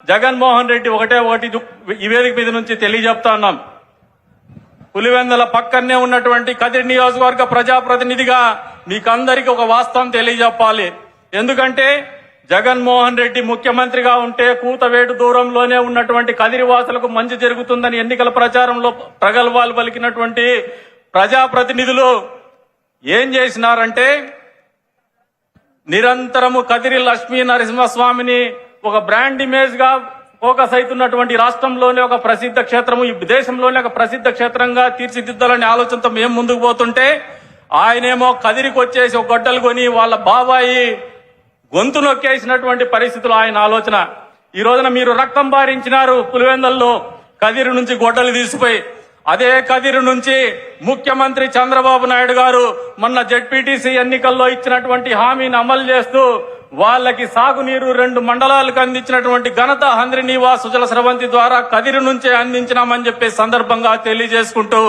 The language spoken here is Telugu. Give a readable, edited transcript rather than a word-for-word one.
జగన్మోహన్ రెడ్డి ఒకటి ఈ వేదిక మీద నుంచి తెలియజెప్తా ఉన్నాం. పులివెందుల పక్కనే ఉన్నటువంటి కదిరి నియోజకవర్గ ప్రజాప్రతినిధిగా మీకందరికీ ఒక వాస్తవం తెలియజెప్పాలి. ఎందుకంటే జగన్మోహన్ రెడ్డి ముఖ్యమంత్రిగా ఉంటే కూతవేటు దూరంలోనే ఉన్నటువంటి కదిరి వాసులకు మంచి జరుగుతుందని ఎన్నికల ప్రచారంలో ప్రగల్భాలు పలికినటువంటి ప్రజాప్రతినిధులు ఏం చేసినారంటే నిరంతరము కదిరి లక్ష్మీ నరసింహస్వామిని ఒక బ్రాండ్ ఇమేజ్ గా ఫోకస్ అవుతున్నటువంటి రాష్ట్రంలోనే ఒక ప్రసిద్ధ క్షేత్రము, ఈ దేశంలోనే ఒక ప్రసిద్ధ క్షేత్రంగా తీర్చిదిద్దాలనే ఆలోచనతో మేము ముందుకు పోతుంటే ఆయనేమో కదిరికి వచ్చేసి ఒక గొడ్డలు కొని వాళ్ళ బాబాయి గొంతు నొక్కేసినటువంటి పరిస్థితులు ఆయన ఆలోచన. ఈ రోజున మీరు రక్తం బారించినారు పులివెందుల్లో కదిరి నుంచి గొడ్డలు తీసిపోయి. అదే కదిరి నుంచి ముఖ్యమంత్రి చంద్రబాబు నాయుడు గారు మొన్న జెడ్పీటీసీ ఎన్నికల్లో ఇచ్చినటువంటి హామీని అమలు చేస్తూ వాళ్ళకి సాగునీరు 2 మండలాలకు అందించినటువంటి ఘనత హంద్రి నీవా సుజల స్రవంతి ద్వారా కదిరి నుంచే అందించినామని చెప్పే సందర్భంగా తెలియజేసుకుంటూ